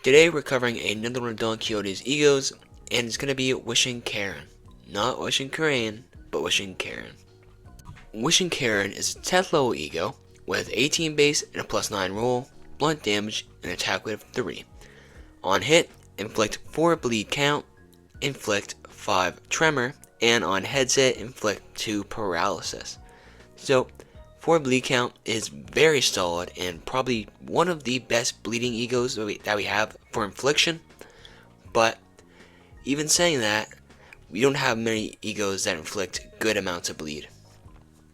Today we're covering another one of Don Quixote's egos, and it's going to be Wishing Cairn. Not Wishing Cairn, but Wishing Cairn. Wishing Cairn is a 10th level ego with 18 base and a +9 roll, blunt damage, and attack weight of 3. On hit, inflict 4 bleed count, inflict 5 tremor, and on headset, inflict 2 paralysis. So, 4 bleed count is very solid and probably one of the best bleeding egos that we have for infliction. But even saying that, we don't have many egos that inflict good amounts of bleed.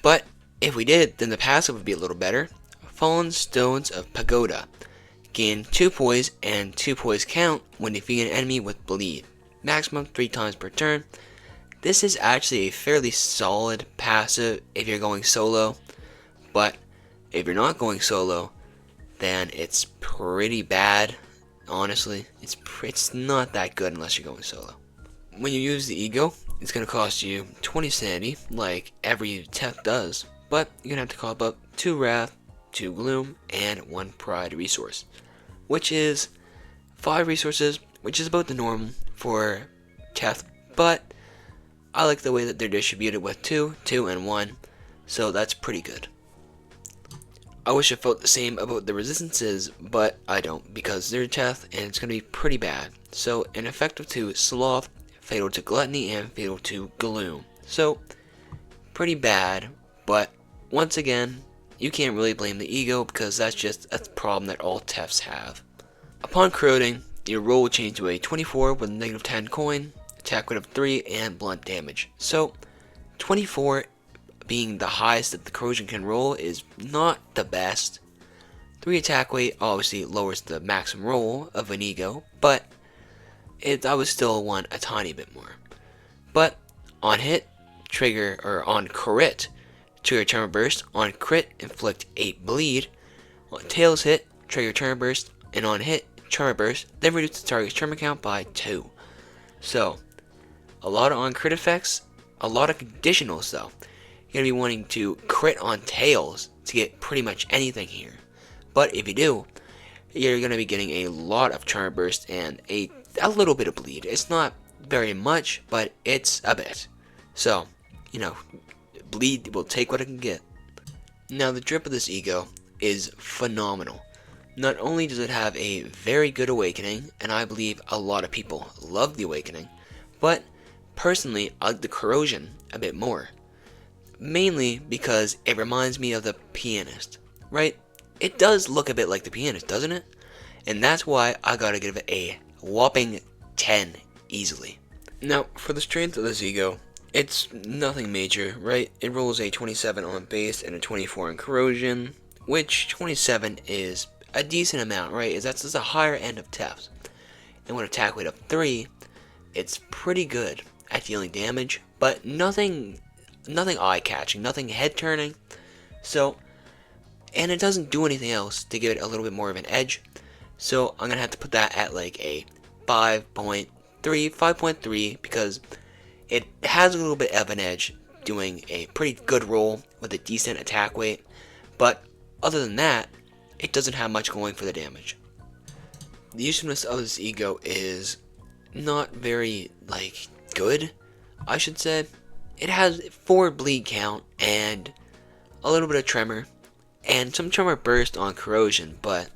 But if we did, then the passive would be a little better. Fallen Stones of Pagoda. Gain 2 poise and 2 poise count when defeating an enemy with bleed. Maximum 3 times per turn. This is actually a fairly solid passive if you're going solo. But if you're not going solo, then it's pretty bad. Honestly, it's not that good unless you're going solo. When you use the ego, it's going to cost you 20 sanity, like every tech does, but you're going to have to call up 2 wrath, 2 gloom, and 1 pride resource, which is 5 resources, which is about the norm for Teth, but I like the way that they're distributed with 2, 2, and 1, so that's pretty good. I wish I felt the same about the resistances, but I don't, because they're Teth, and it's going to be pretty bad. So, an effective to Sloth, fatal to Gluttony, and fatal to Gloom. So, pretty bad, but once again, you can't really blame the ego, because that's just a problem that all Teths have. Upon corroding, your roll will change to a 24 with -10 coin, attack weight of 3, and blunt damage. So, 24 being the highest that the corrosion can roll is not the best. 3 attack weight obviously lowers the maximum roll of an ego, but I would still want a tiny bit more. But on hit, trigger, or on crit, trigger Tremor Burst. On crit, inflict 8 bleed. On tails hit, trigger Tremor Burst, and on hit, Tremor Burst, then reduce the target's tremor count by 2. So, a lot of on crit effects, a lot of conditionals though. You're going to be wanting to crit on tails to get pretty much anything here. But if you do, you're going to be getting a lot of Tremor Burst and a little bit of bleed. It's not very much, but it's a bit. So, bleed will take what it can get. Now, the drip of this ego is phenomenal. Not only does it have a very good awakening, and I believe a lot of people love the awakening, but personally, I like the corrosion a bit more. Mainly because it reminds me of the pianist, right? It does look a bit like the pianist, doesn't it? And that's why I gotta give it a whopping 10 easily. Now, for the strength of this ego, it's nothing major, right? It rolls a 27 on base and a 24 in corrosion, which 27 is a decent amount, right? That's just a higher end of Teths. And with attack weight of 3, it's pretty good at dealing damage, but nothing eye-catching, nothing head-turning. So, and it doesn't do anything else to give it a little bit more of an edge. So I'm gonna have to put that at like a 5.3, because it has a little bit of an edge, doing a pretty good roll with a decent attack weight. But other than that, it doesn't have much going for the damage. The usefulness of this ego is not very good, I should say. It has 4 bleed count and a little bit of tremor and some tremor burst on corrosion, but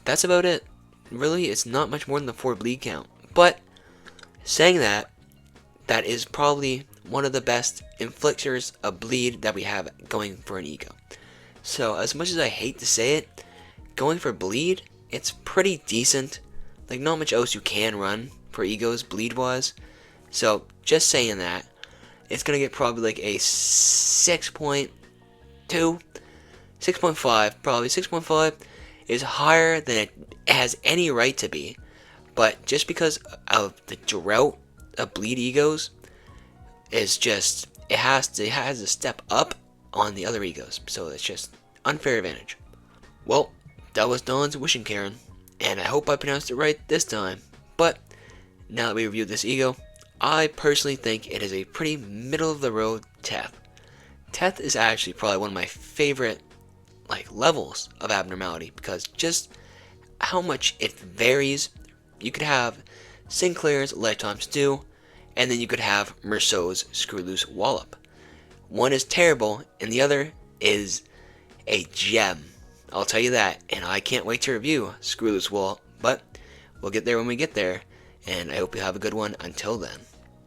that's about it. Really, it's not much more than the 4 bleed count. But saying that, that is probably one of the best inflictors of bleed that we have going for an ego. So as much as I hate to say it, going for bleed, it's pretty decent. Like, not much else you can run for egos bleed wise. So just saying that, it's going to get probably like a 6.2, 6.5, probably 6.5 is higher than it has any right to be. But just because of the drought of bleed egos, is just, it has to step up on the other egos. So it's just unfair advantage. Well, that was Don's Wishing Cairn, and I hope I pronounced it right this time. But now that we reviewed this ego, I personally think it is a pretty middle-of-the-road Teth. Teth is actually probably one of my favorite levels of abnormality, because just how much it varies. You could have Sinclair's Lifetime Stew, and then you could have Merceau's Screw Loose Wallop. One is terrible, and the other is a gem. I'll tell you that, and I can't wait to review Screw Loose Wallop, but we'll get there when we get there, and I hope you have a good one until then.